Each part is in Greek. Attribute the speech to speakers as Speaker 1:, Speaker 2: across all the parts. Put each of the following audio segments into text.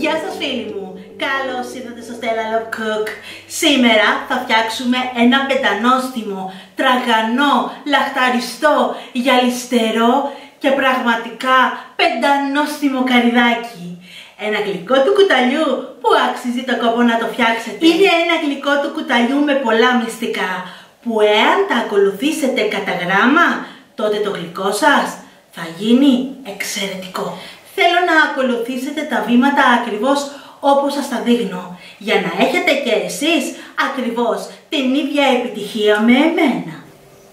Speaker 1: Γεια σας φίλοι μου, καλώς ήρθατε στο Stella Love Cook. Σήμερα θα φτιάξουμε ένα πεντανόστιμο, τραγανό, λαχταριστό, γυαλιστερό και πραγματικά πεντανόστιμο καρυδάκι. Ένα γλυκό του κουταλιού που αξίζει το κόπο να το φτιάξετε. Είναι ένα γλυκό του κουταλιού με πολλά μυστικά που εάν τα ακολουθήσετε κατά γράμμα, τότε το γλυκό σας θα γίνει εξαιρετικό. Θέλω να ακολουθήσετε τα βήματα ακριβώς όπως σας τα δείχνω, για να έχετε και εσείς ακριβώς την ίδια επιτυχία με εμένα.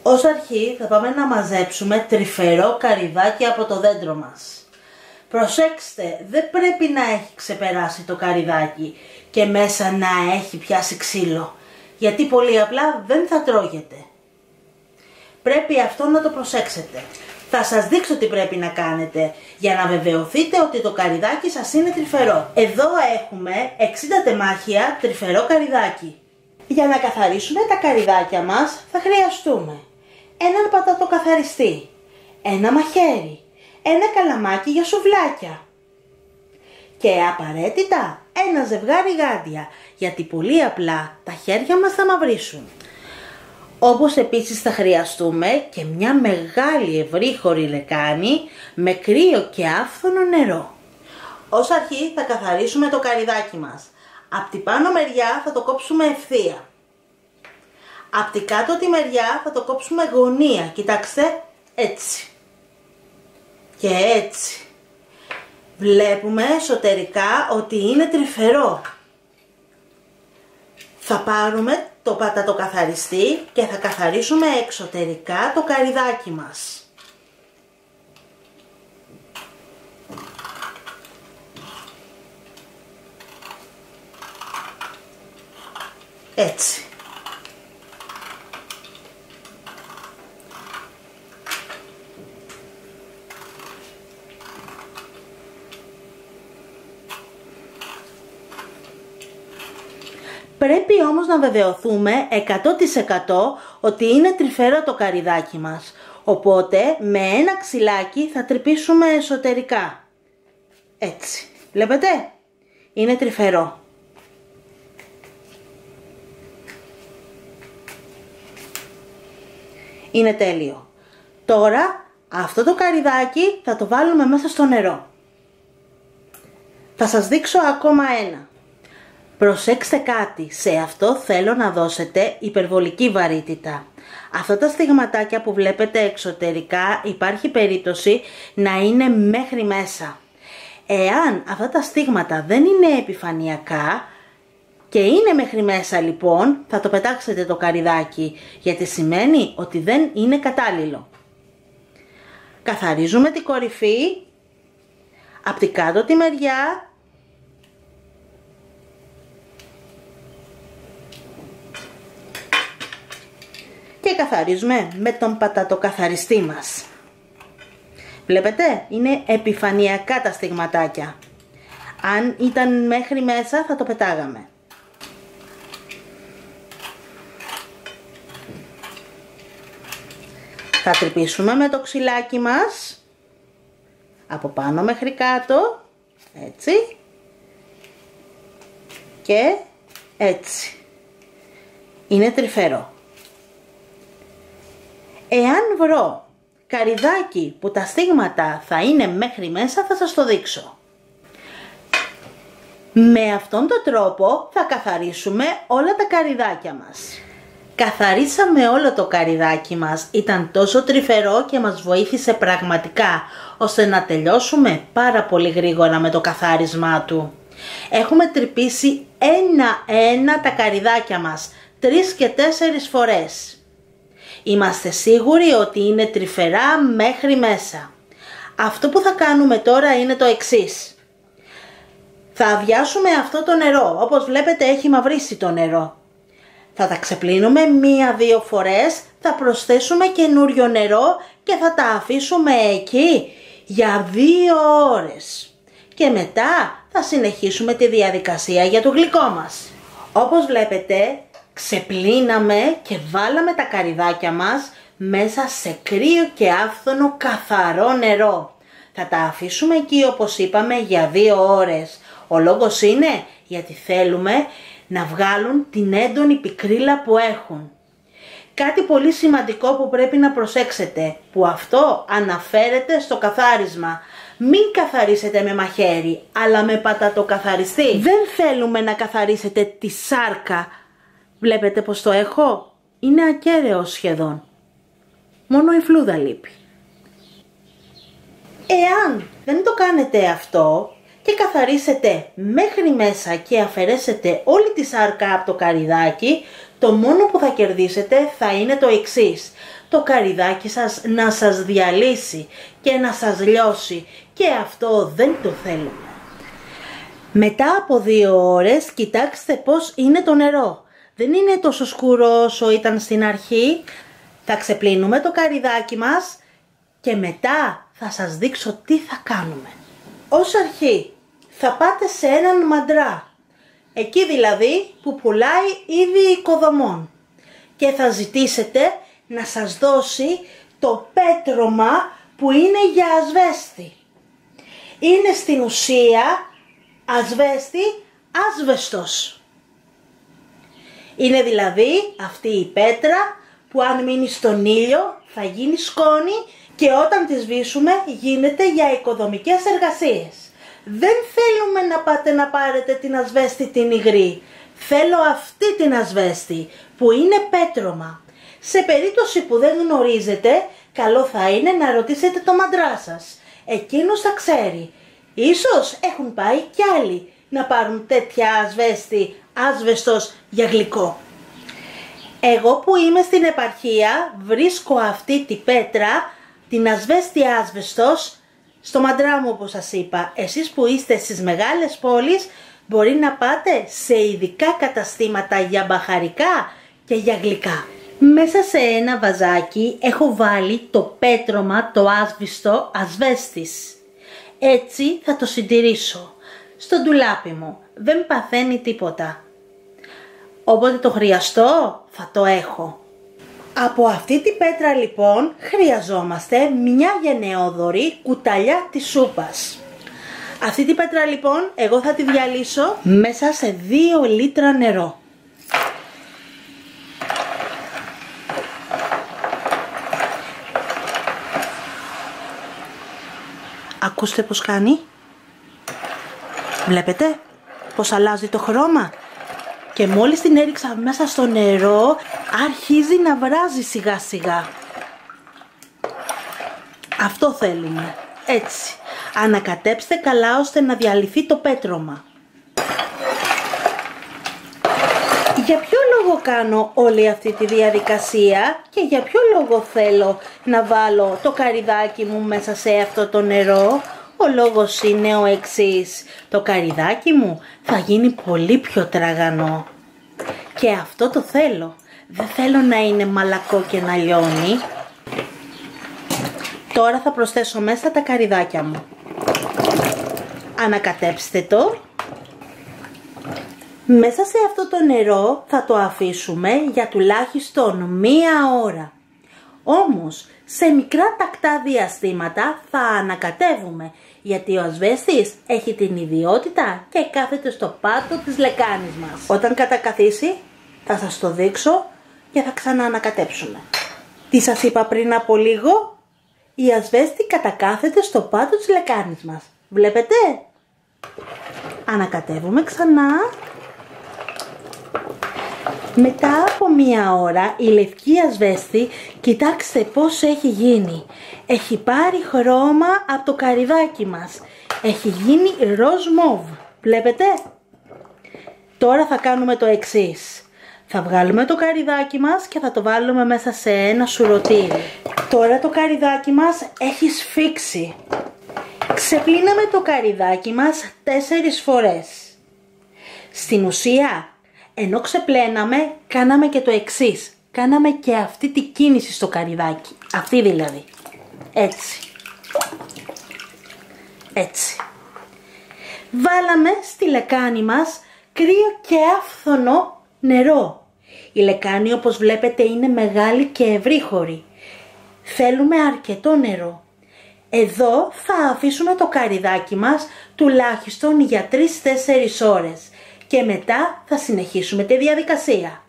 Speaker 1: Ως αρχή θα πάμε να μαζέψουμε τρυφερό καρυδάκι από το δέντρο μας. Προσέξτε, δεν πρέπει να έχει ξεπεράσει το καρυδάκι και μέσα να έχει πιάσει ξύλο, γιατί πολύ απλά δεν θα τρώγεται. Πρέπει αυτό να το προσέξετε. Θα σας δείξω τι πρέπει να κάνετε για να βεβαιωθείτε ότι το καρυδάκι σας είναι τρυφερό. Εδώ έχουμε 60 τεμάχια τρυφερό καρυδάκι. Για να καθαρίσουμε τα καρυδάκια μας θα χρειαστούμε έναν πατατοκαθαριστή, ένα μαχαίρι, ένα καλαμάκι για σουβλάκια και απαραίτητα ένα ζευγάρι γάντια, γιατί πολύ απλά τα χέρια μας θα μαυρίσουν. Όπως επίσης θα χρειαστούμε και μια μεγάλη ευρύχωρη λεκάνη με κρύο και άφθονο νερό. Ως αρχή θα καθαρίσουμε το καρυδάκι μας. Απ' την πάνω μεριά θα το κόψουμε ευθεία. Απ' την κάτω τη μεριά θα το κόψουμε γωνία. Κοιτάξτε, έτσι. Και έτσι. Βλέπουμε εσωτερικά ότι είναι τρυφερό. Θα πάρουμε το πατατοκαθαριστή και θα καθαρίσουμε εξωτερικά το καρυδάκι μας. Έτσι. Πρέπει όμως να βεβαιωθούμε 100% ότι είναι τρυφερό το καρυδάκι μας. Οπότε με ένα ξυλάκι θα τρυπήσουμε εσωτερικά. Έτσι. Βλέπετε? Είναι τρυφερό. Είναι τέλειο. Τώρα αυτό το καρυδάκι θα το βάλουμε μέσα στο νερό. Θα σας δείξω ακόμα ένα. Προσέξτε κάτι, σε αυτό θέλω να δώσετε υπερβολική βαρύτητα. Αυτά τα στιγματάκια που βλέπετε εξωτερικά υπάρχει περίπτωση να είναι μέχρι μέσα. Εάν αυτά τα στίγματα δεν είναι επιφανειακά και είναι μέχρι μέσα λοιπόν, θα το πετάξετε το καρυδάκι, γιατί σημαίνει ότι δεν είναι κατάλληλο. Καθαρίζουμε την κορυφή, απ' την κάτω τη μεριά, και καθαρίζουμε με τον πατατοκαθαριστή μας. Βλέπετε, είναι επιφανειακά τα στιγματάκια. Αν ήταν μέχρι μέσα θα το πετάγαμε. Θα τρυπήσουμε με το ξυλάκι μας από πάνω μέχρι κάτω, έτσι και έτσι. Είναι τρυφερό. Εάν βρω καρυδάκι που τα στίγματα θα είναι μέχρι μέσα, θα σας το δείξω. Με αυτόν τον τρόπο θα καθαρίσουμε όλα τα καρυδάκια μας. Καθαρίσαμε όλο το καρυδάκι μας, ήταν τόσο τρυφερό και μας βοήθησε πραγματικά, ώστε να τελειώσουμε πάρα πολύ γρήγορα με το καθάρισμά του. Έχουμε τρυπήσει ένα-ένα τα καρυδάκια μας, 3 και 4 φορές. Είμαστε σίγουροι ότι είναι τρυφερά μέχρι μέσα. Αυτό που θα κάνουμε τώρα είναι το εξής. Θα αδειάσουμε αυτό το νερό, όπως βλέπετε έχει μαυρίσει το νερό. Θα τα ξεπλύνουμε 1-2 φορές, θα προσθέσουμε καινούριο νερό και θα τα αφήσουμε εκεί για 2 ώρες. Και μετά θα συνεχίσουμε τη διαδικασία για το γλυκό μας. Όπως βλέπετε, ξεπλύναμε και βάλαμε τα καρυδάκια μας μέσα σε κρύο και άφθονο καθαρό νερό. Θα τα αφήσουμε εκεί όπως είπαμε για 2 ώρες. Ο λόγος είναι γιατί θέλουμε να βγάλουν την έντονη πικρίλα που έχουν. Κάτι πολύ σημαντικό που πρέπει να προσέξετε, που αυτό αναφέρεται στο καθάρισμα. Μην καθαρίσετε με μαχαίρι, αλλά με πατατοκαθαριστή. Δεν θέλουμε να καθαρίσετε τη σάρκα. Βλέπετε πως το έχω? Είναι ακέραιο σχεδόν. Μόνο η φλούδα λείπει. Εάν δεν το κάνετε αυτό και καθαρίσετε μέχρι μέσα και αφαιρέσετε όλη τη σάρκα από το καρυδάκι, το μόνο που θα κερδίσετε θα είναι το εξής. Το καρυδάκι σας να σας διαλύσει και να σας λιώσει, και αυτό δεν το θέλουμε. Μετά από 2 ώρες κοιτάξτε πως είναι το νερό. Δεν είναι τόσο σκούρο όσο ήταν στην αρχή. Θα ξεπλύνουμε το καρυδάκι μας και μετά θα σας δείξω τι θα κάνουμε. Ως αρχή θα πάτε σε έναν μαντρά, εκεί δηλαδή που πουλάει είδη οικοδομών, και θα ζητήσετε να σας δώσει το πέτρωμα που είναι για ασβέστη. Είναι στην ουσία άσβεστος. Είναι δηλαδή αυτή η πέτρα που αν μείνει στον ήλιο θα γίνει σκόνη και όταν τη σβήσουμε γίνεται για οικοδομικές εργασίες. Δεν θέλουμε να πάτε να πάρετε την ασβέστη την υγρή. Θέλω αυτή την ασβέστη που είναι πέτρωμα. Σε περίπτωση που δεν γνωρίζετε, καλό θα είναι να ρωτήσετε το μαντρά σας. Εκείνος θα ξέρει. Ίσως έχουν πάει κι άλλοι να πάρουν τέτοια ασβέστη, άσβεστος για γλυκό. Εγώ που είμαι στην επαρχία βρίσκω αυτή τη πέτρα, την ασβέστη άσβεστος, στο μαντρά μου όπως σας είπα. Εσείς που είστε στις μεγάλες πόλεις μπορεί να πάτε σε ειδικά καταστήματα για μπαχαρικά και για γλυκά. Μέσα σε ένα βαζάκι έχω βάλει το πέτρωμα, το άσβεστο ασβέστης. Έτσι θα το συντηρήσω στο ντουλάπι μου. Δεν παθαίνει τίποτα. Όποτε το χρειαστώ θα το έχω. Από αυτή τη πέτρα λοιπόν χρειαζόμαστε μια γενναιόδορη κουταλιά της σούπας. Αυτή τη πέτρα λοιπόν εγώ θα τη διαλύσω μέσα σε 2 λίτρα νερό. Ακούστε πως κάνει. Βλέπετε πως αλλάζει το χρώμα. Και μόλις την έριξα μέσα στο νερό αρχίζει να βράζει σιγά σιγά. Αυτό θέλουμε. Έτσι. Ανακατέψτε καλά ώστε να διαλυθεί το πέτρωμα. Για ποιο λόγο κάνω όλη αυτή τη διαδικασία και για ποιο λόγο θέλω να βάλω το καρυδάκι μου μέσα σε αυτό το νερό? Ο λόγος είναι ο εξής. Το καρυδάκι μου θα γίνει πολύ πιο τραγανό. Και αυτό το θέλω. Δεν θέλω να είναι μαλακό και να λιώνει. Τώρα θα προσθέσω μέσα τα καρυδάκια μου. Ανακατέψτε το. Μέσα σε αυτό το νερό θα το αφήσουμε για τουλάχιστον 1 ώρα. Όμως σε μικρά τακτά διαστήματα θα ανακατεύουμε, γιατί ο ασβέστης έχει την ιδιότητα και κάθεται στο πάτο της λεκάνης μας. Όταν κατακαθίσει θα σας το δείξω και θα ξαναανακατέψουμε. Τι σας είπα πριν από λίγο? Η ασβέστη κατακάθεται στο πάτο της λεκάνης μας. Βλέπετε? Ανακατεύουμε ξανά. Μετά από 1 ώρα η λευκή ασβέστη, κοιτάξτε πώς έχει γίνει. Έχει πάρει χρώμα από το καρυδάκι μας. Έχει γίνει ροζ μόβ. Βλέπετε? Τώρα θα κάνουμε το εξής. Θα βγάλουμε το καρυδάκι μας και θα το βάλουμε μέσα σε ένα σουρωτήρι. Τώρα το καρυδάκι μας έχει σφίξει. Ξεπλύναμε το καρυδάκι μας 4 φορές. Στην ουσία, ενώ ξεπλέναμε, κάναμε και το εξής. Κάναμε και αυτή τη κίνηση στο καρυδάκι. Αυτή δηλαδή. Έτσι. Έτσι. Βάλαμε στη λεκάνη μας κρύο και άφθονο νερό. Η λεκάνη όπως βλέπετε είναι μεγάλη και ευρύχωρη. Θέλουμε αρκετό νερό. Εδώ θα αφήσουμε το καρυδάκι μας τουλάχιστον για 3-4 ώρες και μετά θα συνεχίσουμε τη διαδικασία.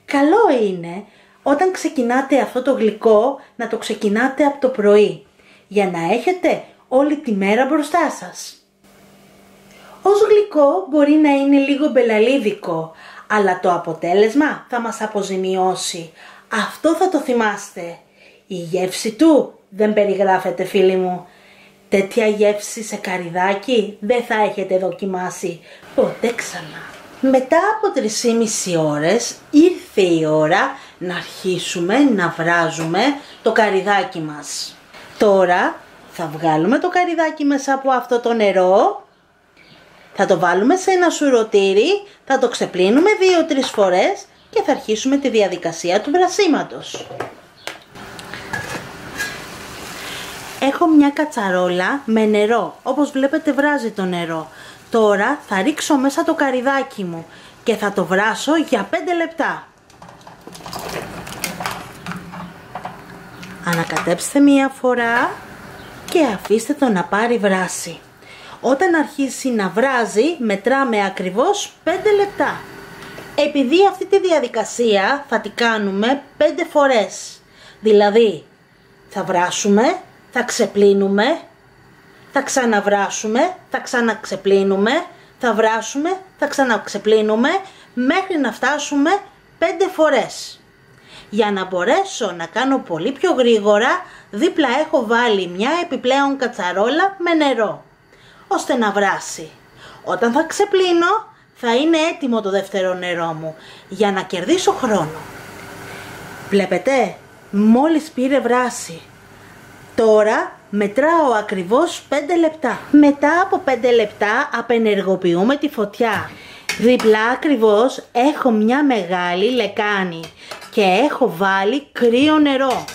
Speaker 1: Καλό είναι όταν ξεκινάτε αυτό το γλυκό να το ξεκινάτε από το πρωί για να έχετε όλη τη μέρα μπροστά σας. Ως γλυκό μπορεί να είναι λίγο μπελαλίδικο, αλλά το αποτέλεσμα θα μας αποζημιώσει. Αυτό θα το θυμάστε. Η γεύση του δεν περιγράφεται, φίλοι μου. Τέτοια γεύση σε καρυδάκι δεν θα έχετε δοκιμάσει ποτέ ξανά. Μετά από 3,5 ώρες ήρθε η ώρα να αρχίσουμε να βράζουμε το καρυδάκι μας. Τώρα θα βγάλουμε το καρυδάκι μέσα από αυτό το νερό. Θα το βάλουμε σε ένα σουρωτήρι, θα το ξεπλύνουμε 2-3 φορές και θα αρχίσουμε τη διαδικασία του βρασίματος. Έχω μια κατσαρόλα με νερό, όπως βλέπετε βράζει το νερό. Τώρα θα ρίξω μέσα το καρυδάκι μου και θα το βράσω για 5 λεπτά. Ανακατέψτε μία φορά και αφήστε το να πάρει βράση. Όταν αρχίσει να βράζει, μετράμε ακριβώς 5 λεπτά. Επειδή αυτή τη διαδικασία θα την κάνουμε 5 φορές. Δηλαδή, θα βράσουμε, θα ξεπλύνουμε, θα ξαναβράσουμε, θα ξαναξεπλύνουμε, θα βράσουμε, θα ξαναξεπλύνουμε, μέχρι να φτάσουμε 5 φορές. Για να μπορέσω να κάνω πολύ πιο γρήγορα, δίπλα έχω βάλει μια επιπλέον κατσαρόλα με νερό, ώστε να βράσει. Όταν θα ξεπλύνω, θα είναι έτοιμο το δεύτερο νερό μου, για να κερδίσω χρόνο. Βλέπετε, μόλις πήρε βράση. Τώρα μετράω ακριβώς 5 λεπτά. Μετά από 5 λεπτά απενεργοποιούμε τη φωτιά. Δίπλα ακριβώς έχω μια μεγάλη λεκάνη και έχω βάλει κρύο νερό.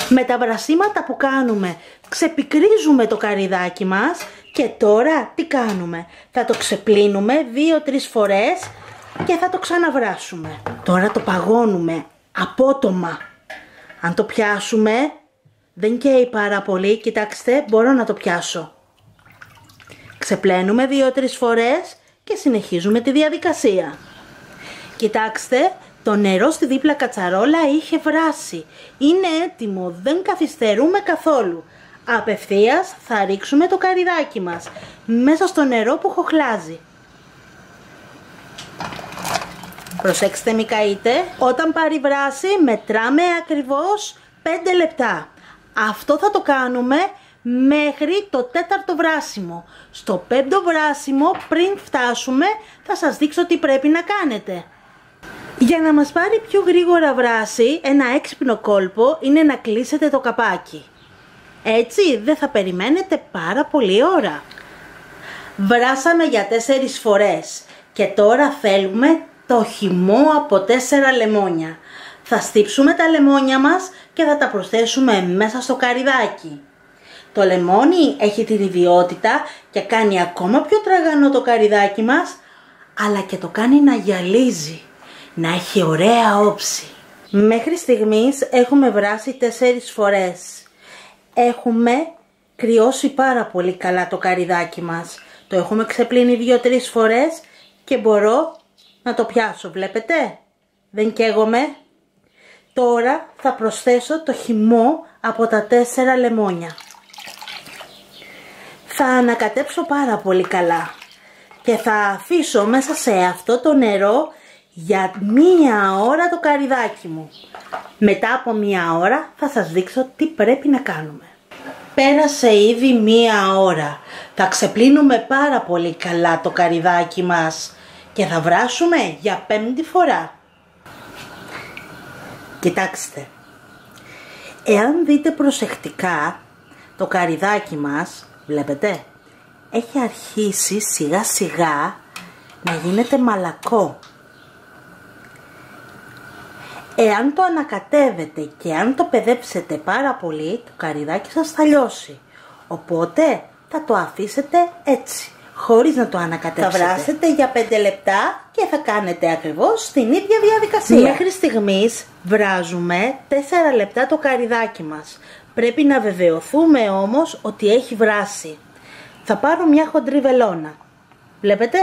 Speaker 1: Με τα βρασίματα που κάνουμε ξεπικρίζουμε το καρυδάκι μας και τώρα τι κάνουμε? Θα το ξεπλύνουμε 2-3 φορές και θα το ξαναβράσουμε. Τώρα το παγώνουμε απότομα. Αν το πιάσουμε δεν καίει πάρα πολύ, κοιτάξτε, μπορώ να το πιάσω. Ξεπλένουμε 2-3 φορές και συνεχίζουμε τη διαδικασία. Κοιτάξτε, το νερό στη δίπλα κατσαρόλα είχε βράσει. Είναι έτοιμο, δεν καθυστερούμε καθόλου. Απευθείας θα ρίξουμε το καρυδάκι μας μέσα στο νερό που χοχλάζει. Προσέξτε μη καείτε. Όταν πάρει βράση μετράμε ακριβώς 5 λεπτά. Αυτό θα το κάνουμε μέχρι το 4ο βράσιμο. Στο 5ο βράσιμο, πριν φτάσουμε, θα σας δείξω τι πρέπει να κάνετε. Για να μας πάρει πιο γρήγορα βράση, ένα έξυπνο κόλπο είναι να κλείσετε το καπάκι. Έτσι δεν θα περιμένετε πάρα πολλή ώρα. Βράσαμε για 4 φορές και τώρα θέλουμε το χυμό από 4 λεμόνια. Θα στύψουμε τα λεμόνια μας και θα τα προσθέσουμε μέσα στο καρυδάκι. Το λεμόνι έχει την ιδιότητα και κάνει ακόμα πιο τραγανό το καρυδάκι μας, αλλά και το κάνει να γυαλίζει, να έχει ωραία όψη. Μέχρι στιγμής έχουμε βράσει 4 φορές. Έχουμε κρυώσει πάρα πολύ καλά το καρυδάκι μας. Το έχουμε ξεπλύνει 2-3 φορές και μπορώ να το πιάσω, βλέπετε? Δεν καίγομαι. Τώρα θα προσθέσω το χυμό από τα 4 λεμόνια. Θα ανακατέψω πάρα πολύ καλά και θα αφήσω μέσα σε αυτό το νερό για 1 ώρα το καρυδάκι μου. Μετά από 1 ώρα θα σας δείξω τι πρέπει να κάνουμε. Πέρασε ήδη 1 ώρα. Θα ξεπλύνουμε πάρα πολύ καλά το καρυδάκι μας και θα βράσουμε για 5η φορά. Κοιτάξτε, εάν δείτε προσεκτικά το καρυδάκι μας, βλέπετε, έχει αρχίσει σιγά σιγά να γίνεται μαλακό. Εάν το ανακατεύετε και αν το παιδέψετε πάρα πολύ, το καρυδάκι σας θα λιώσει. Οπότε θα το αφήσετε έτσι, χωρίς να το ανακατέψετε. Θα βράσετε για 5 λεπτά και θα κάνετε ακριβώς την ίδια διαδικασία. Μέχρι στιγμής βράζουμε 4 λεπτά το καρυδάκι μας. Πρέπει να βεβαιωθούμε όμως ότι έχει βράσει. Θα πάρω μια χοντρή βελόνα. Βλέπετε?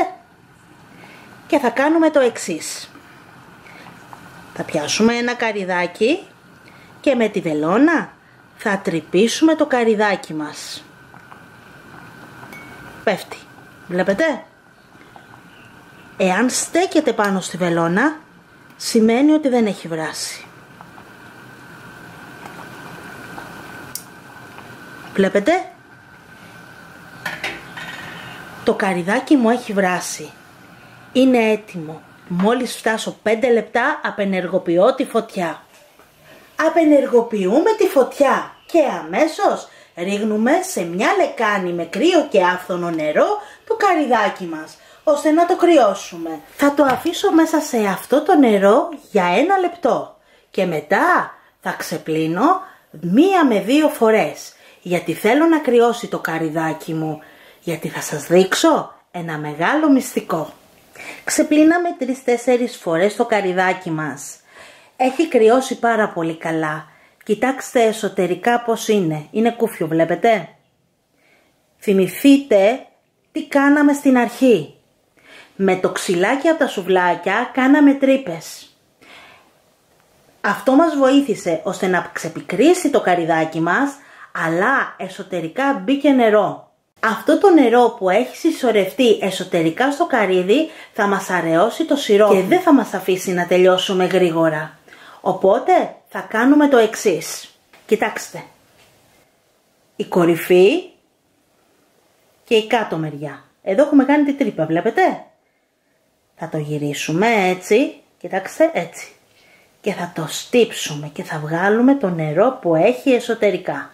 Speaker 1: Και θα κάνουμε το εξής. Θα πιάσουμε ένα καρυδάκι και με τη βελόνα θα τρυπήσουμε το καρυδάκι μας. Πέφτει. Βλέπετε? Εάν στέκεται πάνω στη βελόνα, σημαίνει ότι δεν έχει βράσει. Βλέπετε? Το καρυδάκι μου έχει βράσει. Είναι έτοιμο. Μόλις φτάσω 5 λεπτά απενεργοποιώ τη φωτιά. Απενεργοποιούμε τη φωτιά και αμέσως ρίχνουμε σε μια λεκάνη με κρύο και άφθονο νερό το καρυδάκι μας, ώστε να το κρυώσουμε. Θα το αφήσω μέσα σε αυτό το νερό για 1 λεπτό και μετά θα ξεπλύνω 1 με 2 φορές, γιατί θέλω να κρυώσει το καρυδάκι μου, γιατί θα σας δείξω ένα μεγάλο μυστικό. Ξεπλύναμε 3-4 φορές το καρυδάκι μας. Έχει κρυώσει πάρα πολύ καλά. Κοιτάξτε εσωτερικά πως είναι. Είναι κούφιο, βλέπετε? Θυμηθείτε τι κάναμε στην αρχή. Με το ξυλάκι από τα σουβλάκια κάναμε τρύπες. Αυτό μας βοήθησε ώστε να ξεπικρίσει το καρυδάκι μας, αλλά εσωτερικά μπήκε νερό. Αυτό το νερό που έχει συσσωρευτεί εσωτερικά στο καρύδι θα μας αραιώσει το σιρόπι και δεν θα μας αφήσει να τελειώσουμε γρήγορα. Οπότε θα κάνουμε το εξής. Κοιτάξτε. Η κορυφή και η κάτω μεριά. Εδώ έχουμε κάνει τη τρύπα, βλέπετε? Θα το γυρίσουμε έτσι. Κοιτάξτε, έτσι. Και θα το στύψουμε και θα βγάλουμε το νερό που έχει εσωτερικά.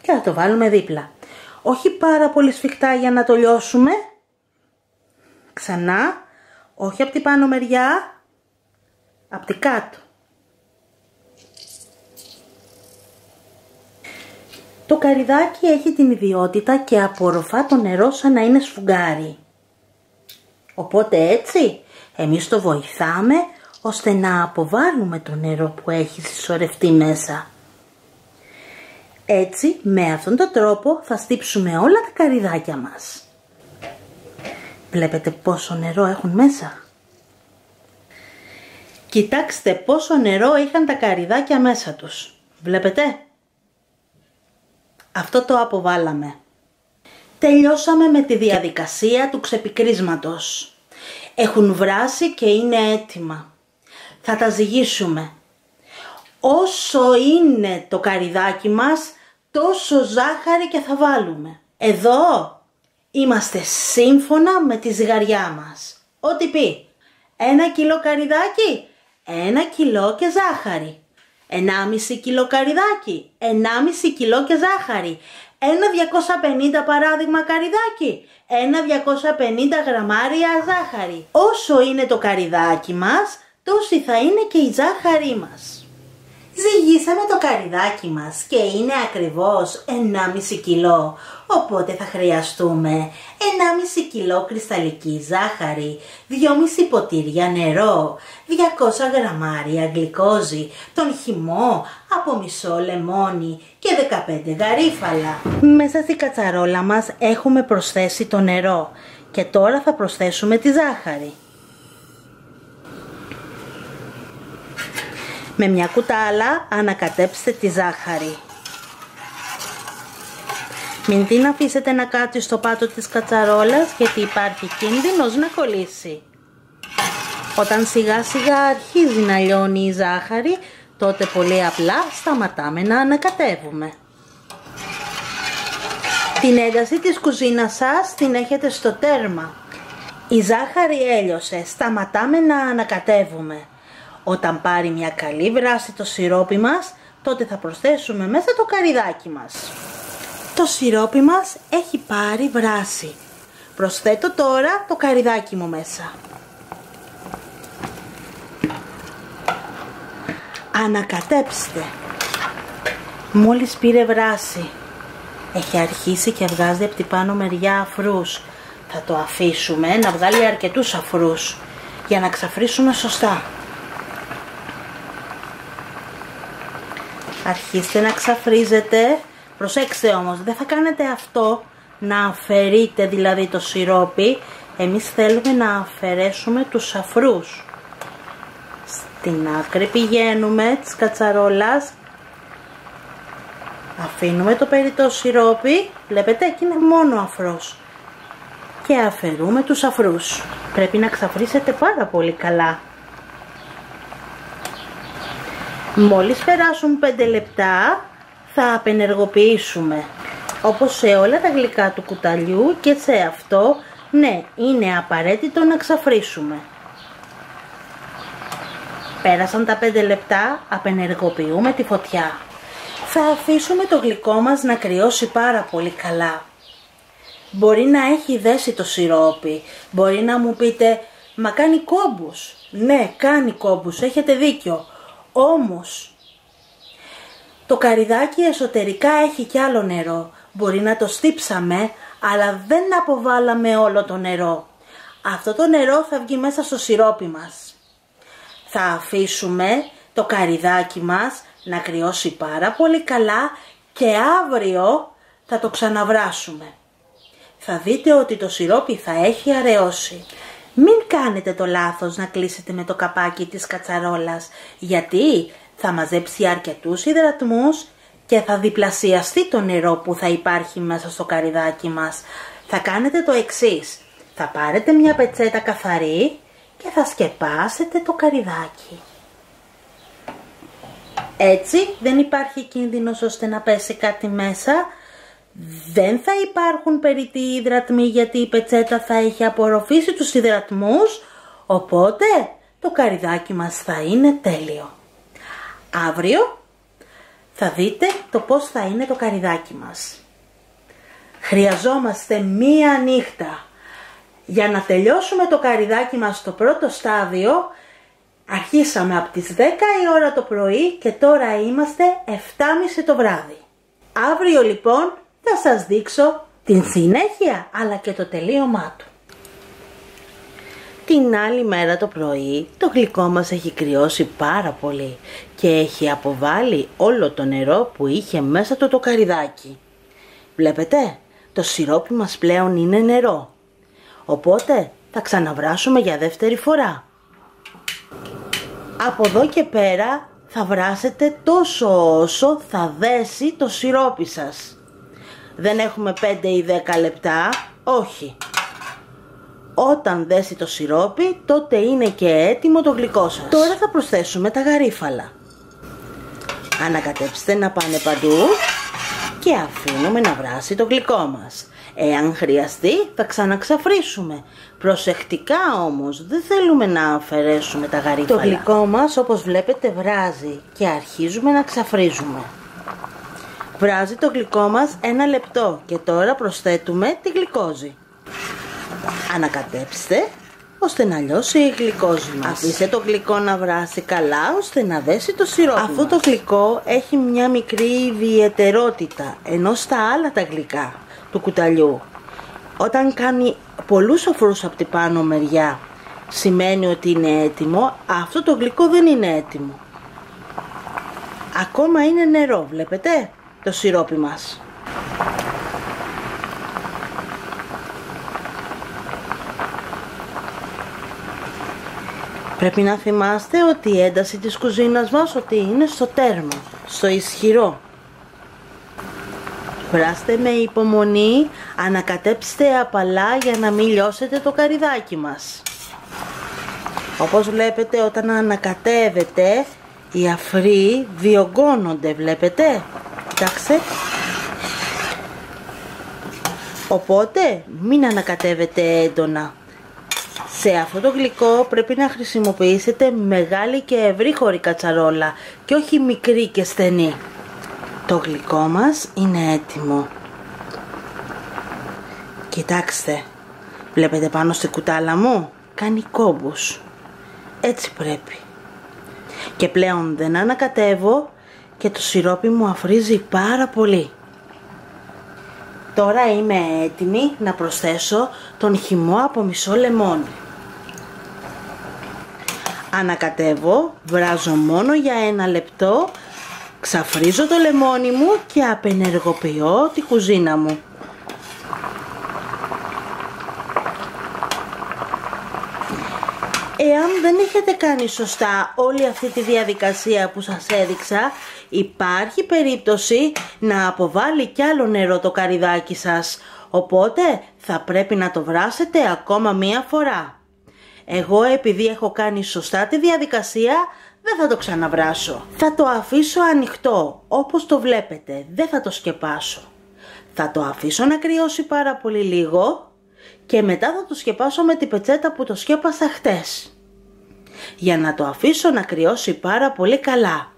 Speaker 1: Και θα το βάλουμε δίπλα. Όχι πάρα πολύ σφιχτά για να το λιώσουμε. Ξανά. Όχι από την πάνω μεριά. Από την κάτω. Το καρυδάκι έχει την ιδιότητα και απορροφά το νερό σαν να είναι σφουγγάρι. Οπότε έτσι εμείς το βοηθάμε ώστε να αποβάλουμε το νερό που έχει συσσωρευτεί μέσα. Έτσι, με αυτόν τον τρόπο θα στύψουμε όλα τα καρυδάκια μας. Βλέπετε πόσο νερό έχουν μέσα? Κοιτάξτε πόσο νερό είχαν τα καρυδάκια μέσα τους. Βλέπετε? Αυτό το αποβάλαμε. Τελειώσαμε με τη διαδικασία του ξεπικρίσματος. Έχουν βράσει και είναι έτοιμα. Θα τα ζυγίσουμε. Όσο είναι το καρυδάκι μας, τόσο ζάχαρη και θα βάλουμε. Εδώ είμαστε σύμφωνα με τη ζυγαριά μας. Ό,τι πει. 1 κιλό καρυδάκι, 1 κιλό και ζάχαρη. 1,5 κιλό καρυδάκι, 1,5 κιλό και ζάχαρη. 1,250 παράδειγμα καρυδάκι, 1,250 γραμμάρια ζάχαρη. Όσο είναι το καρυδάκι μας, τόση θα είναι και η ζάχαρή μας. Ζυγίσαμε το καρυδάκι μας και είναι ακριβώς 1,5 κιλό, οπότε θα χρειαστούμε 1,5 κιλό κρυσταλλική ζάχαρη, 2,5 ποτήρια νερό, 200 γραμμάρια γλυκόζη, τον χυμό από μισό λεμόνι και 15 γαρίφαλα. Μέσα στη κατσαρόλα μας έχουμε προσθέσει το νερό και τώρα θα προσθέσουμε τη ζάχαρη. Με μια κουτάλα ανακατέψτε τη ζάχαρη. Μην την αφήσετε να κάτσει στο πάτο της κατσαρόλας, γιατί υπάρχει κίνδυνος να κολλήσει. Όταν σιγά σιγά αρχίζει να λιώνει η ζάχαρη, τότε πολύ απλά σταματάμε να ανακατεύουμε. Την ένταση της κουζίνας σας την έχετε στο τέρμα. Η ζάχαρη έλειωσε, σταματάμε να ανακατεύουμε. Όταν πάρει μια καλή βράση το σιρόπι μας, τότε θα προσθέσουμε μέσα το καρυδάκι μας. Το σιρόπι μας έχει πάρει βράση. Προσθέτω τώρα το καρυδάκι μου μέσα. Ανακατέψτε. Μόλις πήρε βράση, έχει αρχίσει και βγάζει από την πάνω μεριά αφρούς. Θα το αφήσουμε να βγάλει αρκετούς αφρούς για να ξαφρίσουμε σωστά. Αρχίστε να ξαφρίζετε. Προσέξτε όμως, δεν θα κάνετε αυτό να αφαιρείτε δηλαδή το σιρόπι. Εμείς θέλουμε να αφαιρέσουμε τους αφρούς. Στην άκρη πηγαίνουμε της κατσαρόλας. Αφήνουμε το περιττό σιρόπι. Βλέπετε, εκεί είναι μόνο αφρός. Και αφαιρούμε τους αφρούς. Πρέπει να ξαφρίσετε πάρα πολύ καλά. Μόλις περάσουν 5 λεπτά θα απενεργοποιήσουμε. Όπως σε όλα τα γλυκά του κουταλιού και σε αυτό, ναι, είναι απαραίτητο να ξαφρίσουμε. Πέρασαν τα 5 λεπτά, απενεργοποιούμε τη φωτιά. Θα αφήσουμε το γλυκό μας να κρυώσει πάρα πολύ καλά. Μπορεί να έχει δέσει το σιρόπι, μπορεί να μου πείτε, μα κάνει κόμπους. Ναι, κάνει κόμπους, έχετε δίκιο. Όμως, το καρυδάκι εσωτερικά έχει κι άλλο νερό. Μπορεί να το στύψαμε, αλλά δεν αποβάλαμε όλο το νερό. Αυτό το νερό θα βγει μέσα στο σιρόπι μας. Θα αφήσουμε το καρυδάκι μας να κρυώσει πάρα πολύ καλά και αύριο θα το ξαναβράσουμε. Θα δείτε ότι το σιρόπι θα έχει αραιώσει. Μην κάνετε το λάθος να κλείσετε με το καπάκι της κατσαρόλας, γιατί θα μαζέψει αρκετούς υδρατμούς και θα διπλασιαστεί το νερό που θα υπάρχει μέσα στο καρυδάκι μας. Θα κάνετε το εξής. Θα πάρετε μια πετσέτα καθαρή και θα σκεπάσετε το καρυδάκι. Έτσι δεν υπάρχει κίνδυνος ώστε να πέσει κάτι μέσα. Δεν θα υπάρχουν περιττοί υδρατμοί γιατί η πετσέτα θα έχει απορροφήσει τους υδρατμούς, οπότε το καρυδάκι μας θα είναι τέλειο. Αύριο θα δείτε το πώς θα είναι το καρυδάκι μας. Χρειαζόμαστε μία νύχτα για να τελειώσουμε το καρυδάκι μας στο πρώτο στάδιο. Αρχίσαμε από τις 10 η ώρα το πρωί και τώρα είμαστε 7.30 το βράδυ. Αύριο λοιπόν θα σας δείξω την συνέχεια αλλά και το τελείωμά του. Την άλλη μέρα το πρωί το γλυκό μας έχει κρυώσει πάρα πολύ και έχει αποβάλει όλο το νερό που είχε μέσα του το καρυδάκι. Βλέπετε, το σιρόπι μας πλέον είναι νερό. Οπότε θα ξαναβράσουμε για δεύτερη φορά. Από εδώ και πέρα θα βράσετε τόσο όσο θα δέσει το σιρόπι σας. Δεν έχουμε 5 ή 10 λεπτά, όχι. Όταν δέσει το σιρόπι, τότε είναι και έτοιμο το γλυκό σας. Τώρα θα προσθέσουμε τα γαρίφαλα. Ανακατέψτε να πάνε παντού και αφήνουμε να βράσει το γλυκό μας. Εάν χρειαστεί θα ξαναξαφρίσουμε. Προσεκτικά όμως, δεν θέλουμε να αφαιρέσουμε τα γαρίφαλα. Το γλυκό μας όπως βλέπετε βράζει και αρχίζουμε να ξαφρίζουμε. Βράζει το γλυκό μας 1 λεπτό και τώρα προσθέτουμε τη γλυκόζη. Ανακατέψτε ώστε να λιώσει η γλυκόζη μας. Αφήστε το γλυκό να βράσει καλά ώστε να δέσει το σιρόπι. Αυτό το γλυκό έχει μια μικρή ιδιαιτερότητα, ενώ στα άλλα τα γλυκά του κουταλιού, όταν κάνει πολλούς αφρούς από την πάνω μεριά, σημαίνει ότι είναι έτοιμο. Αυτό το γλυκό δεν είναι έτοιμο. Ακόμα είναι νερό, βλέπετε, το σιρόπι μας. Πρέπει να θυμάστε ότι η ένταση της κουζίνας μας ότι είναι στο τέρμα, στο ισχυρό. Βράστε με υπομονή, ανακατέψτε απαλά για να μην λιώσετε το καρυδάκι μας. Όπως βλέπετε, όταν ανακατεύετε, οι αφροί διωγγώνονται, βλέπετε. Κοιτάξτε. Οπότε μην ανακατεύετε έντονα. Σε αυτό το γλυκό πρέπει να χρησιμοποιήσετε μεγάλη και ευρύχωρη κατσαρόλα και όχι μικρή και στενή. Το γλυκό μας είναι έτοιμο. Κοιτάξτε, βλέπετε πάνω στη κουτάλα μου, κάνει κόμπους. Έτσι πρέπει. Και πλέον δεν ανακατεύω και το σιρόπι μου αφρίζει πάρα πολύ. Τώρα είμαι έτοιμη να προσθέσω τον χυμό από μισό λεμόνι. Ανακατεύω, βράζω μόνο για 1 λεπτό, ξαφρίζω το λεμόνι μου και απενεργοποιώ τη κουζίνα μου. Εάν δεν έχετε κάνει σωστά όλη αυτή τη διαδικασία που σας έδειξα, υπάρχει περίπτωση να αποβάλει κι άλλο νερό το καρυδάκι σας, οπότε θα πρέπει να το βράσετε ακόμα μία φορά. Εγώ επειδή έχω κάνει σωστά τη διαδικασία, δεν θα το ξαναβράσω. Θα το αφήσω ανοιχτό, όπως το βλέπετε, δεν θα το σκεπάσω. Θα το αφήσω να κρυώσει πάρα πολύ λίγο και μετά θα το σκεπάσω με την πετσέτα που το σκέπασα χτες. Για να το αφήσω να κρυώσει πάρα πολύ καλά,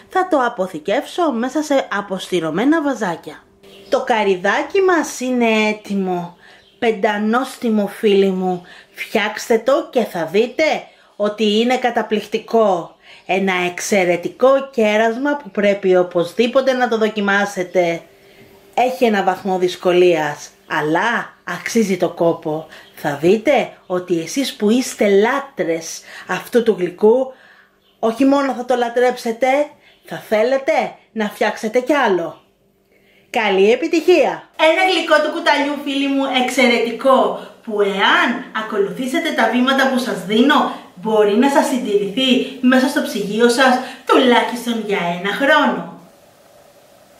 Speaker 1: θα το αποθηκεύσω μέσα σε αποστηρωμένα βαζάκια. Το καρυδάκι μας είναι έτοιμο. Πεντανόστιμο φίλοι μου, φτιάξτε το και θα δείτε ότι είναι καταπληκτικό. Ένα εξαιρετικό κέρασμα που πρέπει οπωσδήποτε να το δοκιμάσετε. Έχει ένα βαθμό δυσκολίας, αλλά αξίζει το κόπο. Θα δείτε ότι εσείς που είστε λάτρες αυτού του γλυκού, όχι μόνο θα το λατρέψετε, θα θέλετε να φτιάξετε κι άλλο. Καλή επιτυχία! Ένα γλυκό του κουταλιού φίλοι μου εξαιρετικό, που εάν ακολουθήσετε τα βήματα που σας δίνω, μπορεί να σας συντηρηθεί μέσα στο ψυγείο σας τουλάχιστον για 1 χρόνο.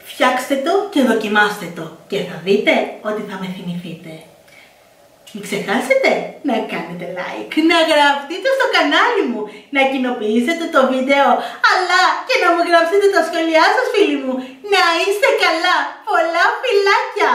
Speaker 1: Φτιάξτε το και δοκιμάστε το και θα δείτε ότι θα με θυμηθείτε. Μην ξεχάσετε να κάνετε like, να γραφτείτε στο κανάλι μου, να κοινοποιήσετε το βίντεο, αλλά και να μου γράψετε τα σχόλιά σας φίλοι μου. Να είστε καλά, πολλά φιλάκια!